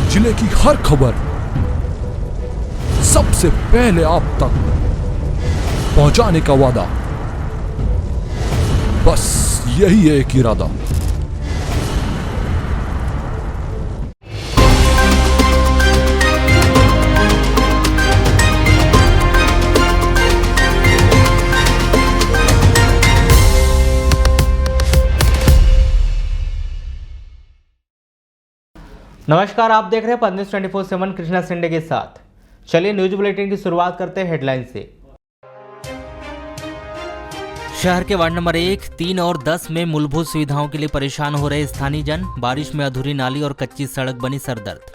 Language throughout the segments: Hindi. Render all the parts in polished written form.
जिले की हर खबर सबसे पहले आप तक पहुंचाने का वादा, बस यही है एक इरादा। नमस्कार, आप देख रहे हैं पंद्रह 24/7 कृष्णा सिंडे के साथ। चलिए न्यूज बुलेटिन की शुरुआत करते हैं हेडलाइन से। शहर के वार्ड नंबर 1, 3 और 10 में मूलभूत सुविधाओं के लिए परेशान हो रहे स्थानीय जन। बारिश में अधूरी नाली और कच्ची सड़क बनी सरदर्द।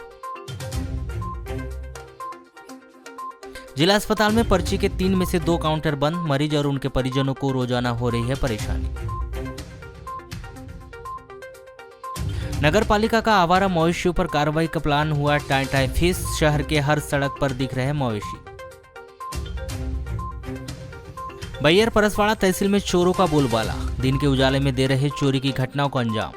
जिला अस्पताल में पर्ची के 3 में से 2 काउंटर बंद। मरीज और उनके परिजनों को रोजाना हो रही है परेशानी। नगर पालिका का आवारा मवेशियों पर कार्रवाई का प्लान हुआ टाइफिस। शहर के हर सड़क पर दिख रहे मवेशी। बैयर परसवाड़ा तहसील में चोरों का बोलबाला। दिन के उजाले में दे रहे चोरी की घटनाओं को अंजाम।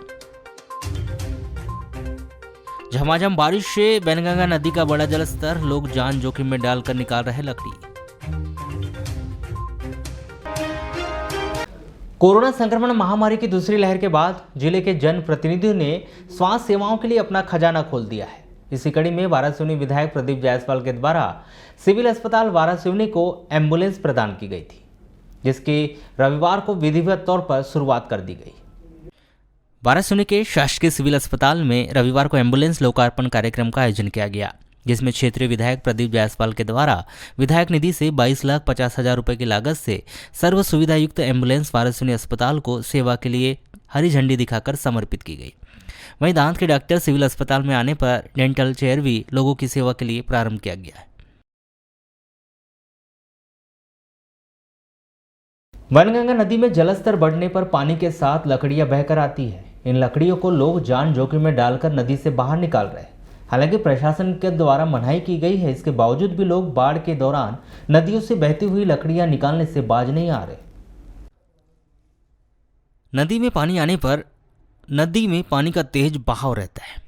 झमाझम बारिश से बैनगंगा नदी का बड़ा जलस्तर। लोग जान जोखिम में डालकर निकाल रहे लकड़ी। कोरोना संक्रमण महामारी की दूसरी लहर के बाद जिले के जनप्रतिनिधियों ने स्वास्थ्य सेवाओं के लिए अपना खजाना खोल दिया है। इसी कड़ी में वारासिवनी विधायक प्रदीप जायसवाल के द्वारा सिविल अस्पताल वारासिवनी को एम्बुलेंस प्रदान की गई थी, जिसकी रविवार को विधिवत तौर पर शुरुआत कर दी गई। वारासिवनी के शासकीय सिविल अस्पताल में रविवार को एम्बुलेंस लोकार्पण कार्यक्रम का आयोजन किया गया, जिसमें क्षेत्रीय विधायक प्रदीप जायसवाल के द्वारा विधायक निधि से 22,50,000 रुपए की लागत से सर्व सुविधा युक्त एम्बुलेंस वारासिवनी अस्पताल को सेवा के लिए हरी झंडी दिखाकर समर्पित की गई। वहीं दांत के डॉक्टर सिविल अस्पताल में आने पर डेंटल चेयर भी लोगों की सेवा के लिए प्रारंभ किया गया है। वनगंगा नदी में जलस्तर बढ़ने पर पानी के साथ लकड़ियां बहकर आती है। इन लकड़ियों को लोग जान जोखिम में डालकर नदी से बाहर निकाल रहे हैं। हालांकि प्रशासन के द्वारा मनाही की गई है, इसके बावजूद भी लोग बाढ़ के दौरान नदियों से बहती हुई लकड़ियां निकालने से बाज नहीं आ रहे। नदी में पानी आने पर नदी में पानी का तेज बहाव रहता है।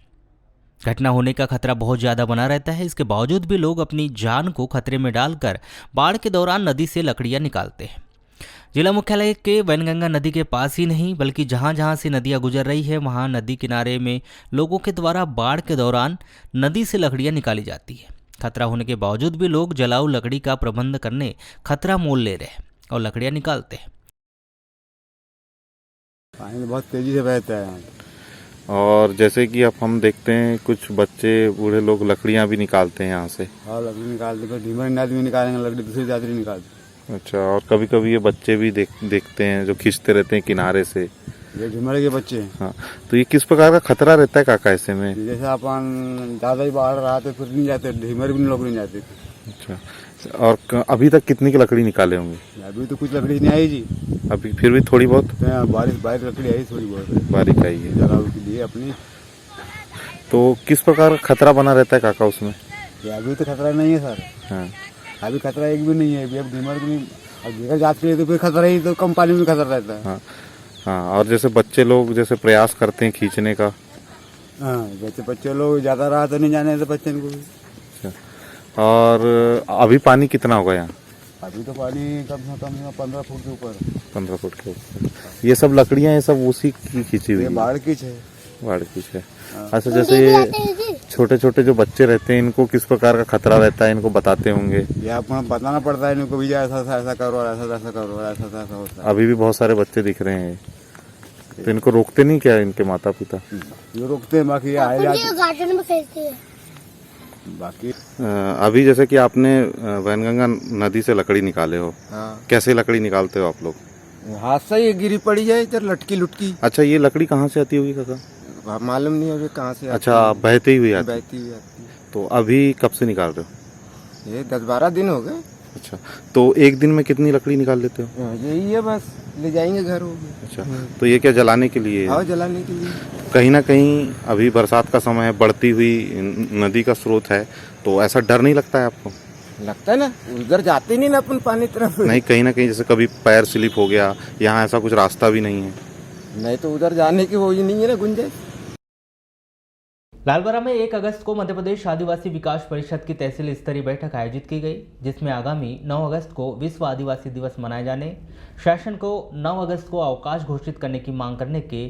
घटना होने का खतरा बहुत ज्यादा बना रहता है। इसके बावजूद भी लोग अपनी जान को खतरे में डालकर बाढ़ के दौरान नदी से लकड़ियां निकालते हैं। जिला मुख्यालय के वैनगंगा नदी के पास ही नहीं बल्कि जहां जहां से नदियां गुजर रही है, वहां नदी किनारे में लोगों के द्वारा बाढ़ के दौरान नदी से लकड़ियां निकाली जाती है। खतरा होने के बावजूद भी लोग जलाऊ लकड़ी का प्रबंध करने खतरा मोल ले रहे हैं और लकड़ियां निकालते हैं। पानी बहुत तेजी से बहता है और जैसे कि अब हम देखते हैं कुछ बच्चे बूढ़े लोग लकड़ियां भी निकालते हैं यहाँ से। और लकड़ी निकालते, ढीमर आदमी निकालेंगे लकड़ी, दूसरी जाति निकालते। अच्छा, और कभी कभी ये बच्चे भी देखते हैं जो खींचते रहते हैं किनारे से। ये ढीमर के बच्चे हैं। हाँ, तो ये किस प्रकार का खतरा रहता है काका ऐसे में? जैसे अपन ज्यादा ही बाहर रहा तो फिर नहीं जाते, ढीमर भी लोग नहीं जाते। अच्छा, और अभी तक कितनी की लकड़ी निकाले होंगे? अभी तो कुछ लकड़ी नहीं आई जी। अभी फिर भी थोड़ी बहुत बारिश लकड़ी आई, थोड़ी बहुत बारीक आई है जलाओ के लिए अपनी। तो किस प्रकार का खतरा बना रहता है काका उसमें? अभी तो खतरा नहीं है सर। हाँ, अभी खतरा एक भी नहीं है। अभी अब ढीमर भी नहीं, अब देखा जाते हैं तो फिर खतरा ही, तो कम पानी में खतरा रहता है। हाँ, हाँ। और जैसे बच्चे लोग जैसे प्रयास करते हैं खींचने का। हाँ, जैसे बच्चे लोग ज्यादा रहा तो नहीं जाने देते बच्चे को भी। अच्छा, और अभी पानी कितना होगा यहाँ? अभी तो पानी कम से कम 15 फुट के ऊपर। 15 फुट के ऊपर। ये सब लकड़ियाँ ये सब उसी की खींची हुई? ये बाढ़ की है। बाढ़ की है। अच्छा, जैसे छोटे छोटे जो बच्चे रहते हैं इनको किस प्रकार का खतरा रहता है, इनको बताते होंगे? ये आपको बताना पड़ता है इनको भी, ऐसा ऐसा करो, ऐसा करो, ऐसा होता है। अभी भी बहुत सारे बच्चे दिख रहे हैं, तो इनको रोकते नहीं क्या इनके माता पिता? ये रोकते हैं, बाकी आए जाते गार्डन में खेलते हैं बाकी। अभी जैसे कि आपने वैनगंगा नदी से लकड़ी निकाले हो। हाँ। कैसे लकड़ी निकालते हो आप लोग? हाथ से ही गिरी पड़ी है इधर, लटकी लुटकी। अच्छा, ये लकड़ी कहाँ से आती होगी काका? मालूम नहीं अभी कहाँ से। अच्छा, बहती हुई आती? बहती हुई आती। तो अभी कब से निकाल रहे हो? ये 10-12 दिन हो गए। अच्छा, तो एक दिन में कितनी लकड़ी निकाल लेते हो? यही है, बस ले जाएंगे घर। अच्छा, तो ये क्या जलाने के लिए? हाँ, जलाने के लिए। कहीं ना कहीं अभी बरसात का समय है, बढ़ती हुई नदी का स्रोत है, तो ऐसा डर नहीं लगता है आपको? लगता है ना, उधर जाते नहीं ना अपन पानी तरफ। नहीं, कहीं ना कहीं जैसे कभी पैर स्लिप हो गया, यहाँ ऐसा कुछ रास्ता भी नहीं है? नहीं तो उधर जाने की वो ही नहीं है ना गुंजाइश। लालबरा में 1 अगस्त को मध्य प्रदेश आदिवासी विकास परिषद की तहसील स्तरीय बैठक आयोजित की गई, जिसमें आगामी 9 अगस्त को विश्व आदिवासी दिवस मनाए जाने, शासन को 9 अगस्त को अवकाश घोषित करने की मांग करने के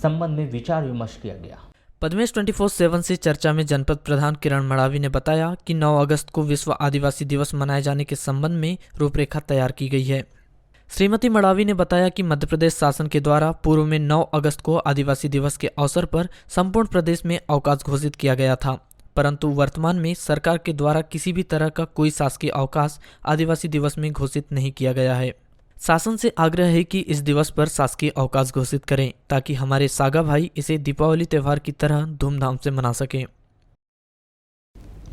संबंध में विचार विमर्श किया गया। पद्मेश 24/7 से चर्चा में जनपद प्रधान किरण मड़ावी ने बताया कि 9 अगस्त को विश्व आदिवासी दिवस मनाए जाने के संबंध में रूपरेखा तैयार की गई है। श्रीमती मड़ावी ने बताया कि मध्य प्रदेश शासन के द्वारा पूर्व में 9 अगस्त को आदिवासी दिवस के अवसर पर संपूर्ण प्रदेश में अवकाश घोषित किया गया था, परंतु वर्तमान में सरकार के द्वारा किसी भी तरह का कोई शासकीय अवकाश आदिवासी दिवस में घोषित नहीं किया गया है। शासन से आग्रह है कि इस दिवस पर शासकीय अवकाश घोषित करें ताकि हमारे सागा भाई इसे दीपावली त्यौहार की तरह धूमधाम से मना सकें।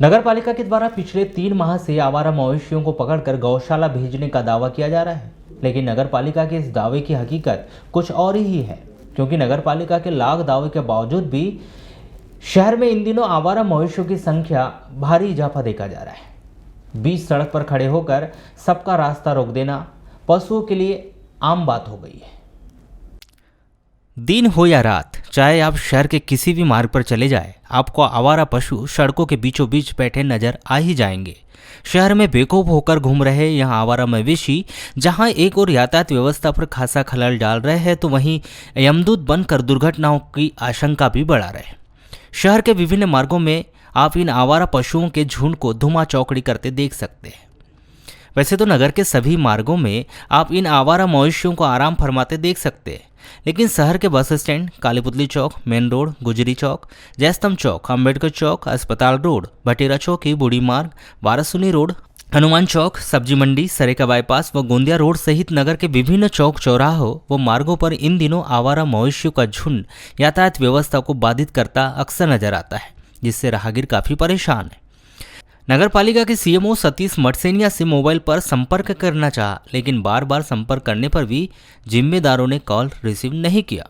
नगर पालिका के द्वारा पिछले 3 माह से आवारा मवेशियों को पकड़कर गौशाला भेजने का दावा किया जा रहा है, लेकिन नगर पालिका के इस दावे की हकीकत कुछ और ही है, क्योंकि नगर पालिका के लाख दावे के बावजूद भी शहर में इन दिनों आवारा मवेशियों की संख्या भारी इजाफा देखा जा रहा है। बीच सड़क पर खड़े होकर सबका रास्ता रोक देना पशुओं के लिए आम बात हो गई है। दिन हो या रात, चाहे आप शहर के किसी भी मार्ग पर चले जाए, आपको आवारा पशु सड़कों के बीचों बीच बैठे नजर आ ही जाएंगे। शहर में बेखौफ होकर घूम रहे यहाँ आवारा मवेशी जहाँ एक और यातायात व्यवस्था पर खासा खलल डाल रहे हैं, तो वहीं यमदूत बनकर दुर्घटनाओं की आशंका भी बढ़ा रहे। शहर के विभिन्न मार्गों में आप इन आवारा पशुओं के झुंड को धुआं चौकड़ी करते देख सकते हैं। वैसे तो नगर के सभी मार्गों में आप इन आवारा मवेशियों को आराम फरमाते देख सकते हैं, लेकिन शहर के बस स्टैंड, कालीपुतली चौक, मेन रोड, गुजरी चौक, जयस्तंभ चौक, अंबेडकर चौक, अस्पताल रोड, भटेरा चौकी, बूढ़ी मार्ग, वारासुनी रोड, हनुमान चौक, सब्जी मंडी, सरेका बाईपास व गोंदिया रोड सहित नगर के विभिन्न चौक चौराहों व मार्गों पर इन दिनों आवारा मवेशियों का झुंड यातायात व्यवस्था को बाधित करता अक्सर नजर आता है, जिससे राहगीर काफी परेशान है। नगर पालिका के सीएमओ सतीश मटसेनिया से मोबाइल पर संपर्क करना चाहा, लेकिन बार बार संपर्क करने पर भी जिम्मेदारों ने कॉल रिसीव नहीं किया।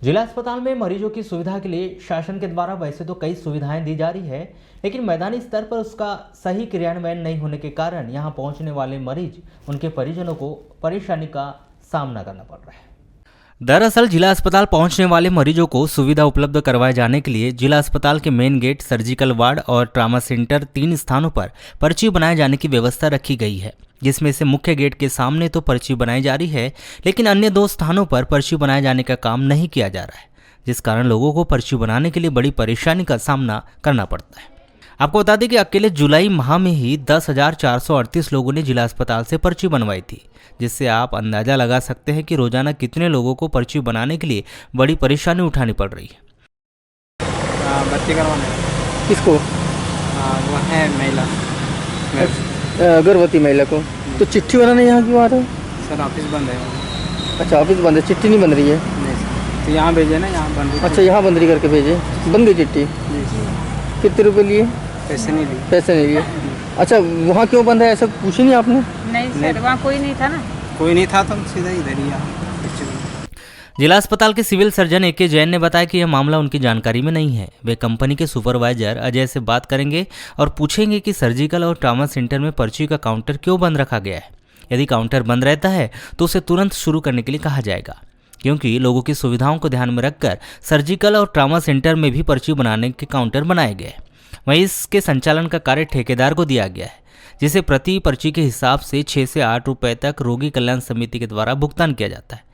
जिला अस्पताल में मरीजों की सुविधा के लिए शासन के द्वारा वैसे तो कई सुविधाएं दी जा रही है, लेकिन मैदानी स्तर पर उसका सही क्रियान्वयन नहीं होने के कारण यहां पहुंचने वाले मरीज, उनके परिजनों को परेशानी का सामना करना पड़ रहा है। दरअसल जिला अस्पताल पहुंचने वाले मरीजों को सुविधा उपलब्ध करवाए जाने के लिए जिला अस्पताल के मेन गेट, सर्जिकल वार्ड और ट्रामा सेंटर 3 स्थानों पर पर्ची बनाए जाने की व्यवस्था रखी गई है, जिसमें से मुख्य गेट के सामने तो पर्ची बनाई जा रही है, लेकिन अन्य 2 स्थानों पर पर्ची बनाए जाने का काम नहीं किया जा रहा है, जिस कारण लोगों को पर्ची बनाने के लिए बड़ी परेशानी का सामना करना पड़ता है। आपको बता दें कि अकेले जुलाई माह में ही 10,438 लोगों ने जिला अस्पताल से पर्ची बनवाई थी, जिससे आप अंदाजा लगा सकते हैं कि रोजाना कितने लोगों को पर्ची बनाने के लिए बड़ी परेशानी उठानी पड़ रही है। भर्ती करवाना है। किसको? वो है महिला, गर्भवती महिला को। तो चिट्ठी बनाने यहाँ क्यों आ रहे हो? सर ऑफिस बंद है। अच्छा, ऑफिस बंद है, चिट्ठी नहीं बन रही है? नहीं सर, तो यहाँ भेजे ना, यहाँ बन रही। अच्छा, यहाँ बंदरी करके भेजे, बन गई चिट्ठी। जी सर। कितने रुपए लिए? पैसे नहीं लिए। पैसे नहीं लिए। अच्छा, वहाँ क्यों बंद है, ऐसा पूछी नहीं आपने? नहीं सर, वहाँ कोई नहीं था ना। कोई नहीं था, तो हम सीधा इधर ही आए। जिला अस्पताल के सिविल सर्जन ए.के. जैन ने बताया कि यह मामला उनकी जानकारी में नहीं है। वे कंपनी के सुपरवाइजर अजय से बात करेंगे और पूछेंगे कि सर्जिकल और ट्रामा सेंटर में पर्ची का काउंटर क्यों बंद रखा गया है। यदि काउंटर बंद रहता है तो उसे तुरंत शुरू करने के लिए कहा जाएगा, क्योंकि लोगों की सुविधाओं को ध्यान में रखकर सर्जिकल और ट्रामा सेंटर में भी पर्ची बनाने के काउंटर बनाए गए। वहीं इसके संचालन का कार्य ठेकेदार को दिया गया है, जिसे प्रति पर्ची के हिसाब से 6 से 8 रुपए तक रोगी कल्याण समिति के द्वारा भुगतान किया जाता है।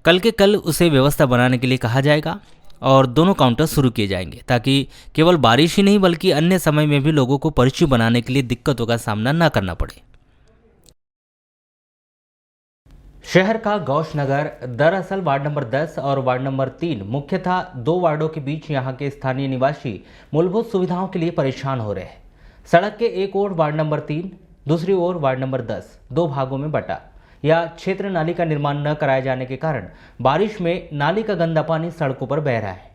कल के कल उसे व्यवस्था बनाने के लिए कहा जाएगा और दोनों काउंटर शुरू किए जाएंगे, ताकि केवल बारिश ही नहीं बल्कि अन्य समय में भी लोगों को पर्ची बनाने के लिए दिक्कतों का सामना न करना पड़े। शहर का गौश नगर दरअसल वार्ड नंबर 10 और वार्ड नंबर 3 मुख्यतः 2 वार्डों के बीच यहाँ के स्थानीय निवासी मूलभूत सुविधाओं के लिए परेशान हो रहे हैं। सड़क के एक ओर वार्ड नंबर 3, दूसरी ओर वार्ड नंबर 10 2 भागों में बटा या क्षेत्र नाली का निर्माण न कराए जाने के कारण बारिश में नाली का गंदा पानी सड़कों पर बह रहा है।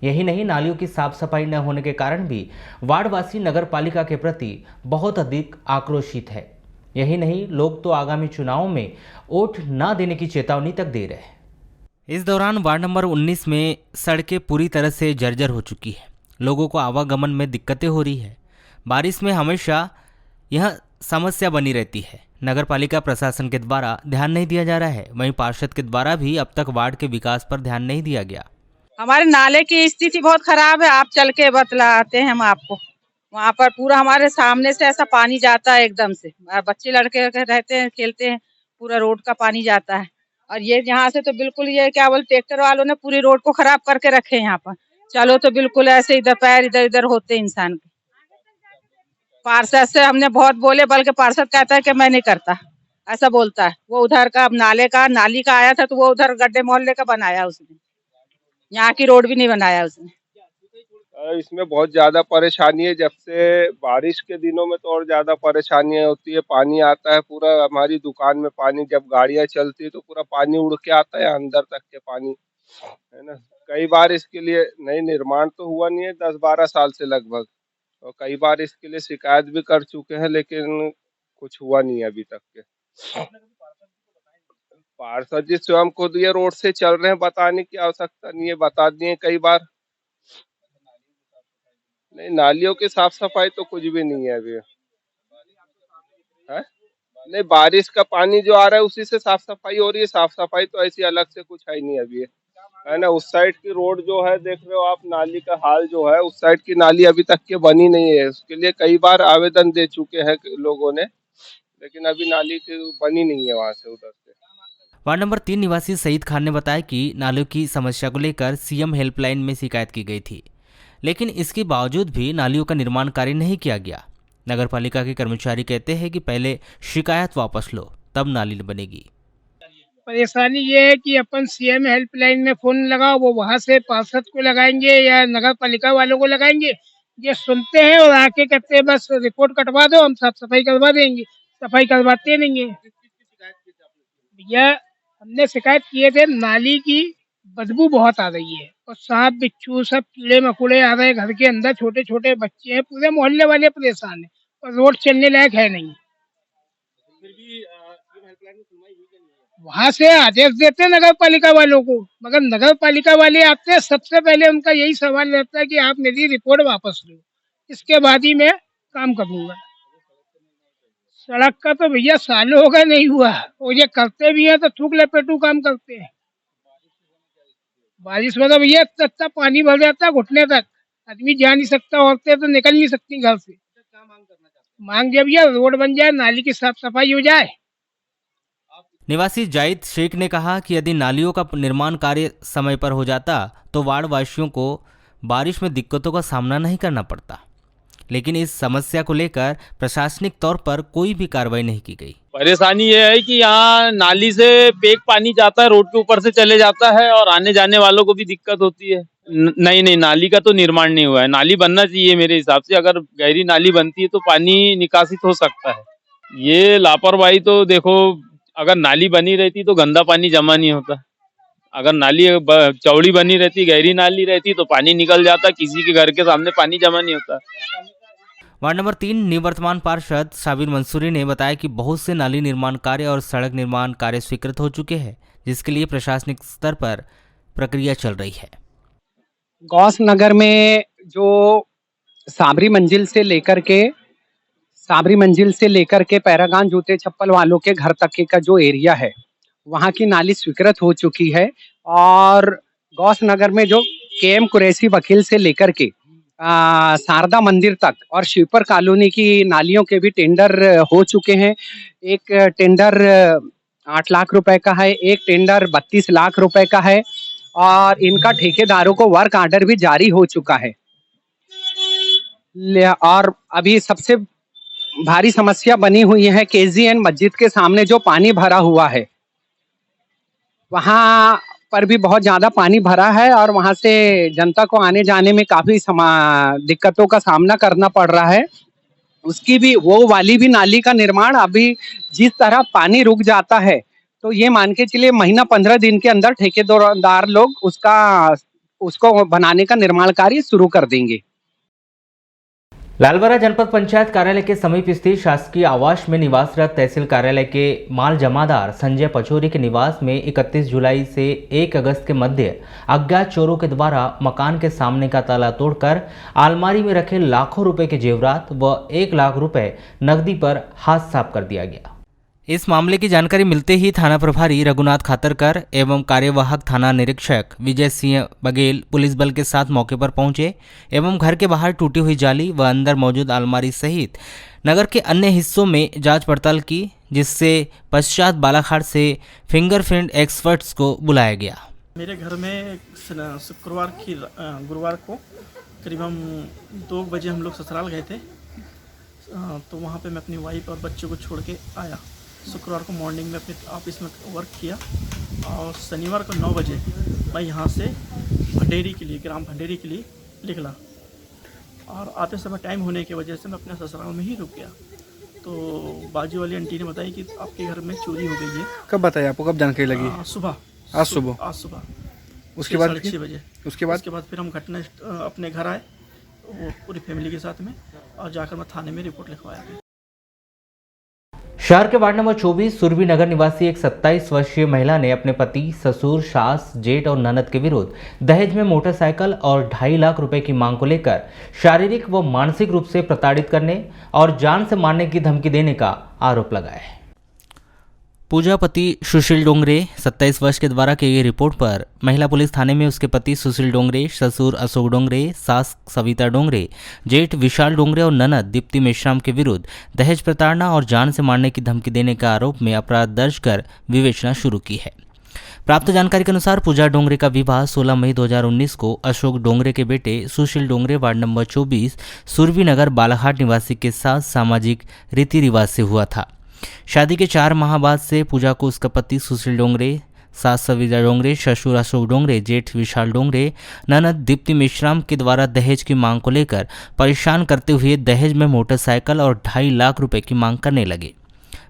यही नहीं, नालियों की साफ सफाई न होने के कारण भी वार्डवासी नगर पालिका के प्रति बहुत अधिक आक्रोशित है। यही नहीं, लोग तो आगामी चुनावों में वोट न देने की चेतावनी तक दे रहे हैं। इस दौरान वार्ड नंबर 19 में सड़कें पूरी तरह से जर्जर हो चुकी है। लोगों को आवागमन में दिक्कतें हो रही है। बारिश में हमेशा यह समस्या बनी रहती है। नगर पालिका प्रशासन के द्वारा ध्यान नहीं दिया जा रहा है, वहीं पार्षद के द्वारा भी अब तक वार्ड के विकास पर ध्यान नहीं दिया गया। हमारे नाले की स्थिति बहुत खराब है, आप चल के बतलाते हैं हम आपको। वहाँ पर पूरा हमारे सामने से ऐसा पानी जाता है एकदम से, बच्चे लड़के रहते हैं खेलते हैं, पूरा रोड का पानी जाता है। और ये यहाँ से तो बिल्कुल ये क्या बोले ट्रैक्टर वालों ने पूरी रोड को खराब करके रखे यहाँ पर। चलो तो बिल्कुल ऐसे इधर पैर इधर इधर होते इंसान के। पार्षद से हमने बहुत बोले, बल्कि पार्षद कहता है कि मैं नहीं करता, ऐसा बोलता है। वो उधर का नाली का आया था तो वो उधर गड्ढे मोहल्ले का बनाया उसने, यहाँ की रोड भी नहीं बनाया उसने। इसमें बहुत ज्यादा परेशानी है, जब से बारिश के दिनों में तो और ज्यादा परेशानियां होती है। पानी आता है पूरा हमारी दुकान में, पानी जब गाड़ियां चलती है तो पूरा पानी उड़ के आता है अंदर तक के पानी, है ना। कई बार इसके लिए नई निर्माण तो हुआ नहीं है 10-12 साल से लगभग, और कई बार इसके लिए शिकायत भी कर चुके हैं, लेकिन कुछ हुआ नहीं है अभी तक के। पार्षद जी स्वयं खुद ये रोड से चल रहे हैं, बताने की आवश्यकता नहीं है, बता दिए कई बार। नहीं, नालियों की साफ सफाई तो कुछ भी नहीं है अभी है? नहीं, बारिश का पानी जो आ रहा है उसी से साफ सफाई हो रही है। साफ सफाई तो ऐसी अलग से कुछ है ही नहीं अभी, है ना। उस साइड की रोड जो है देख रहे हो आप, नाली का हाल जो है, उस साइड की नाली अभी तक के बनी नहीं है। उसके लिए कई बार आवेदन दे चुके हैं लोगों ने, लेकिन अभी नाली की बनी नहीं है वहाँ से उधर से। वार्ड नंबर 3 निवासी सईद खान ने बताया कि नालियों की समस्या को लेकर सीएम हेल्पलाइन में शिकायत की गई थी, लेकिन इसके बावजूद भी नालियों का निर्माण कार्य नहीं किया गया। नगर पालिका के कर्मचारी कहते हैं कि पहले शिकायत वापस लो, तब नाली बनेगी। परेशानी ये है कि अपन सीएम हेल्पलाइन में फोन लगाओ, वो वहाँ से पार्षद को लगाएंगे या नगर पालिका वालों को लगाएंगे। ये सुनते हैं और आके कहते हैं बस रिपोर्ट कटवा दो, हम साफ सफाई करवा देंगे। सफाई करवाते नहीं है भैया। हमने शिकायत किए थे, नाली की बदबू बहुत आ रही है और सांप बिच्छू सब कीड़े मकोड़े आ रहे हैं घर के अंदर, छोटे छोटे बच्चे हैं, पूरे मोहल्ले वाले परेशान हैं और रोड चलने लायक है नहीं। वहाँ से आदेश देते हैं नगर पालिका वालों को, मगर नगर पालिका वाले आते हैं, सबसे पहले उनका यही सवाल रहता है कि आप मेरी रिपोर्ट वापस लो, इसके बाद ही मैं काम करूंगा। सड़क का तो भैया सालों हो गए नहीं हुआ, और ये करते भी हैं तो थूक लपेटू काम करते हैं। बारिश में तो भैया इतना पानी भर जाता है घुटने तक, आदमी जा नहीं सकता, औरतें तो निकल नहीं सकती घर से। मांग जब भैया रोड बन जाए, नाली की साफ सफाई हो जाए। निवासी जाहिद शेख ने कहा कि यदि नालियों का निर्माण कार्य समय पर हो जाता तो वार्ड वासियों को बारिश में दिक्कतों का सामना नहीं करना पड़ता, लेकिन इस समस्या को लेकर प्रशासनिक तौर पर कोई भी कार्रवाई नहीं की गई। परेशानी ये है कि यहाँ नाली से पेक पानी जाता है, रोड के ऊपर से चले जाता है और आने जाने वालों को भी दिक्कत होती है। नहीं, नाली का तो निर्माण नहीं हुआ है। नाली बनना चाहिए मेरे हिसाब से, अगर गहरी नाली बनती है तो पानी निकासित हो सकता है। ये लापरवाही तो देखो, अगर नाली बनी रहती तो गंदा पानी जमा नहीं होता। अगर नाली चौड़ी बनी रहती, गहरी नाली रहती तो पानी निकल जाता, किसी के घर के सामने पानी जमा नहीं होता। वार्ड नंबर 3 निवर्तमान पार्षद साबिर मंसूरी ने बताया कि बहुत से नाली निर्माण कार्य और सड़क निर्माण कार्य स्वीकृत हो चुके हैं, जिसके लिए प्रशासनिक स्तर पर प्रक्रिया चल रही है। गौस नगर में जो साबरी मंजिल से लेकर के पैरागान जूते चप्पल वालों के घर तक का जो एरिया है, वहाँ की नाली स्वीकृत हो चुकी है। और गौस नगर में जो KM कुरैशी वकील से लेकर के शारदा मंदिर तक और शिवपर कॉलोनी की नालियों के भी टेंडर हो चुके हैं। एक टेंडर 8 लाख रुपए का है, एक टेंडर 32 लाख रुपए का है, और इनका ठेकेदारों को वर्क ऑर्डर भी जारी हो चुका है। और अभी सबसे भारी समस्या बनी हुई है KGN मस्जिद के सामने जो पानी भरा हुआ है, वहाँ पर भी बहुत ज़्यादा पानी भरा है और वहाँ से जनता को आने जाने में काफ़ी दिक्कतों का सामना करना पड़ रहा है। उसकी भी वो वाली भी नाली का निर्माण अभी जिस तरह पानी रुक जाता है तो ये मान के चलिए महीना 15 दिन के अंदर ठेकेदार लोग उसको बनाने का निर्माण कार्य शुरू कर देंगे। लालबरा जनपद पंचायत कार्यालय के समीप स्थित शासकीय आवास में निवासरत तहसील कार्यालय के माल जमादार संजय पचौरी के निवास में 31 जुलाई से 1 अगस्त के मध्य अज्ञात चोरों के द्वारा मकान के सामने का ताला तोड़कर अलमारी में रखे लाखों रुपए के जेवरात व 1 लाख रुपए नकदी पर हाथ साफ कर दिया गया। इस मामले की जानकारी मिलते ही थाना प्रभारी रघुनाथ खातरकर एवं कार्यवाहक थाना निरीक्षक विजय सिंह बघेल पुलिस बल के साथ मौके पर पहुंचे एवं घर के बाहर टूटी हुई जाली व अंदर मौजूद अलमारी सहित नगर के अन्य हिस्सों में जांच पड़ताल की, जिससे पश्चात बालाघाट से फिंगरप्रिंट एक्सपर्ट्स को बुलाया गया। मेरे घर में गुरुवार को करीबन 2 बजे हम लोग ससुराल गए थे, तो वहाँ पे मैं अपनी वाइफ और बच्चों को छोड़ के आया। शुक्रवार को मॉर्निंग में अपने ऑफिस में वर्क किया और शनिवार को 9 बजे मैं यहाँ से भंडेरी के लिए, ग्राम भंडेरी के लिए निकला और आते समय टाइम होने की वजह से मैं अपने ससुराल में ही रुक गया। तो बाजू वाली आंटी ने बताई कि आपके घर में चोरी हो गई है। कब बताया आपको, कब जानकारी लगी? सुबह। आज सुबह। उसके बाद 6:30 बजे। उसके बाद फिर हम घटना अपने घर आए पूरी फैमिली के साथ में और जाकर मैं थाने में रिपोर्ट लिखवाया। शहर के वार्ड नंबर 24 सुरभि नगर निवासी एक 27 वर्षीय महिला ने अपने पति, ससुर, सास, जेठ और ननद के विरुद्ध दहेज में मोटरसाइकिल और 2.5 लाख रुपए की मांग को लेकर शारीरिक व मानसिक रूप से प्रताड़ित करने और जान से मारने की धमकी देने का आरोप लगाया है। पूजा पति सुशील डोंगरे 27 वर्ष के द्वारा की गई रिपोर्ट पर महिला पुलिस थाने में उसके पति सुशील डोंगरे, ससुर अशोक डोंगरे, सास सविता डोंगरे, जेठ विशाल डोंगरे और ननद दीप्ति मेश्राम के विरुद्ध दहेज प्रताड़ना और जान से मारने की धमकी देने का आरोप में अपराध दर्ज कर विवेचना शुरू की है। प्राप्त जानकारी के अनुसार पूजा डोंगरे का विवाह 16 मई 2019 को अशोक डोंगरे के बेटे सुशील डोंगरे वार्ड नंबर 24 सुरभि नगर बालाघाट निवासी के साथ सामाजिक रीति रिवाज से हुआ था। शादी के 4 माह बाद से पूजा को उसका पति सुशील डोंगरे, सास सविता डोंगरे, ससुर अशोक डोंगरे, जेठ विशाल डोंगरे, ननद दीप्ति मेश्राम के द्वारा दहेज की मांग को लेकर परेशान करते हुए दहेज में मोटरसाइकिल और 2.5 लाख रुपए की मांग करने लगे।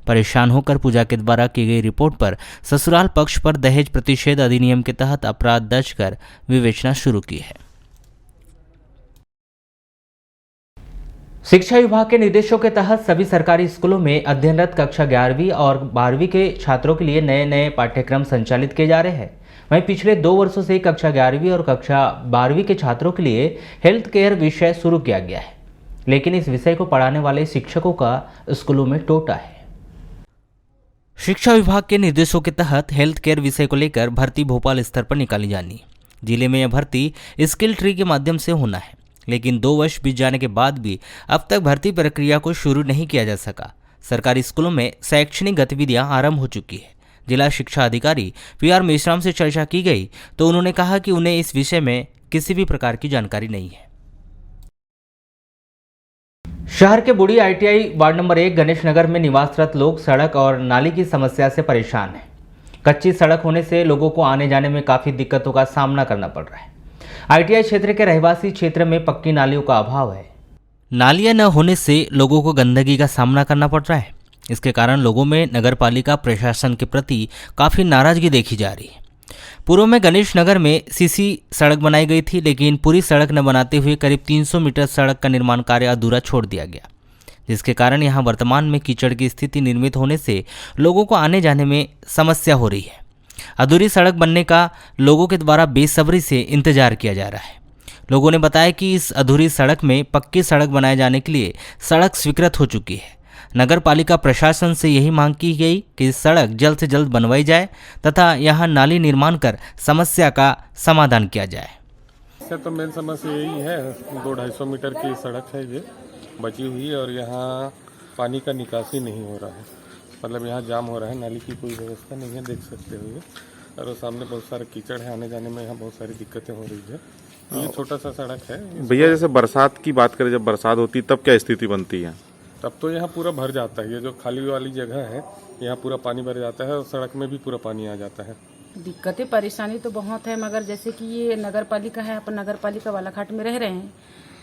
परेशान होकर पूजा के द्वारा की गई रिपोर्ट पर ससुराल पक्ष पर दहेज प्रतिषेध अधिनियम के तहत अपराध दर्ज कर विवेचना शुरू की है। शिक्षा विभाग के निर्देशों के तहत सभी सरकारी स्कूलों में अध्ययनरत कक्षा 11वीं और 12वीं के छात्रों के लिए नए पाठ्यक्रम संचालित किए जा रहे हैं। वहीं पिछले 2 वर्षों से कक्षा 11वीं और कक्षा 12वीं के छात्रों के लिए हेल्थ केयर विषय शुरू किया गया है, लेकिन इस विषय को पढ़ाने वाले शिक्षकों का स्कूलों में टोटा है। शिक्षा विभाग के निर्देशों के तहत हेल्थ केयर विषय को लेकर भर्ती भोपाल स्तर पर निकाली जानी। जिले में यह भर्ती स्किल ट्री के माध्यम से होना है, लेकिन 2 वर्ष बीत जाने के बाद भी अब तक भर्ती प्रक्रिया को शुरू नहीं किया जा सका। सरकारी स्कूलों में शैक्षणिक गतिविधियां आरंभ हो चुकी है। जिला शिक्षा अधिकारी PR मेश्राम से चर्चा की गई तो उन्होंने कहा कि उन्हें इस विषय में किसी भी प्रकार की जानकारी नहीं है। शहर के बुढ़ी ITI ward number 1 Ganesh Nagar में निवासरत लोग सड़क और नाली की समस्या से परेशान हैं। कच्ची सड़क होने से लोगों को आने जाने में काफ़ी दिक्कतों का सामना करना पड़ रहा है। ITI क्षेत्र के रहवासी क्षेत्र में पक्की नालियों का अभाव है। नालियां न होने से लोगों को गंदगी का सामना करना पड़ रहा है। इसके कारण लोगों में नगरपालिका प्रशासन के प्रति काफ़ी नाराजगी देखी जा रही है। पूर्व में गणेश नगर में सीसी सड़क बनाई गई थी, लेकिन पूरी सड़क न बनाते हुए करीब 300 मीटर सड़क का निर्माण कार्य अधूरा छोड़ दिया गया, जिसके कारण यहां वर्तमान में कीचड़ की स्थिति निर्मित होने से लोगों को आने जाने में समस्या हो रही है। अधूरी सड़क बनने का लोगों के द्वारा बेसब्री से इंतजार किया जा रहा है। लोगों ने बताया कि इस अधूरी सड़क में पक्की सड़क बनाए जाने के लिए सड़क स्वीकृत हो चुकी है। नगर पालिका प्रशासन से यही मांग की गई कि सड़क जल्द से जल्द बनवाई जाए तथा यहां नाली निर्माण कर समस्या का समाधान किया जाए। इससे तो मेन समस्या यही है, 200-250 मीटर की सड़क है ये बची हुई और यहाँ पानी का निकासी नहीं हो रहा है। मतलब यहाँ जाम हो रहा है, नाली की कोई व्यवस्था नहीं है, देख सकते हो ये। और वो सामने बहुत सारे कीचड़ है, आने जाने में यहाँ बहुत सारी दिक्कतें हो रही है। ये छोटा सा सड़क है भैया। जैसे बरसात की बात करें, जब बरसात होती तब क्या स्थिति बनती है? तब तो यहाँ पूरा भर जाता है। ये जो खाली वाली जगह है यहाँ पूरा पानी भर जाता है और सड़क में भी पूरा पानी आ जाता है। दिक्कतें परेशानी तो बहुत है, मगर जैसे कि ये नगर पालिका है, अपन नगर पालिका बालाघाट में रह रहे हैं,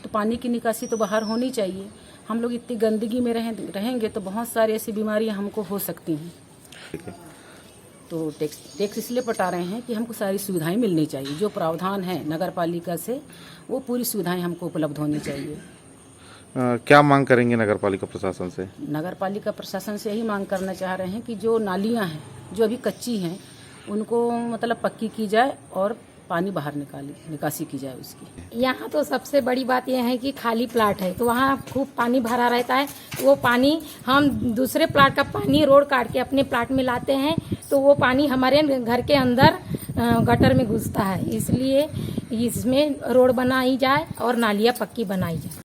तो पानी की निकासी तो बाहर होनी चाहिए। हम लोग इतनी गंदगी में रहेंगे तो बहुत सारी ऐसी बीमारियां हमको हो सकती हैं। तो टैक्स इसलिए पटा रहे हैं कि हमको सारी सुविधाएं मिलनी चाहिए। जो प्रावधान है नगर पालिका से वो पूरी सुविधाएं हमको उपलब्ध होनी चाहिए। क्या मांग करेंगे नगर पालिका प्रशासन से? नगर पालिका प्रशासन से यही मांग करना चाह रहे हैं कि जो नालियाँ हैं जो अभी कच्ची हैं उनको मतलब पक्की की जाए और पानी बाहर निकासी की जाए उसकी। यहाँ तो सबसे बड़ी बात यह है कि खाली प्लाट है तो वहाँ खूब पानी भरा रहता है। वो पानी हम दूसरे प्लाट का पानी रोड काट के अपने प्लाट में लाते हैं तो वो पानी हमारे घर के अंदर गटर में घुसता है। इसलिए इसमें रोड बनाई जाए और नालियाँ पक्की बनाई जाए।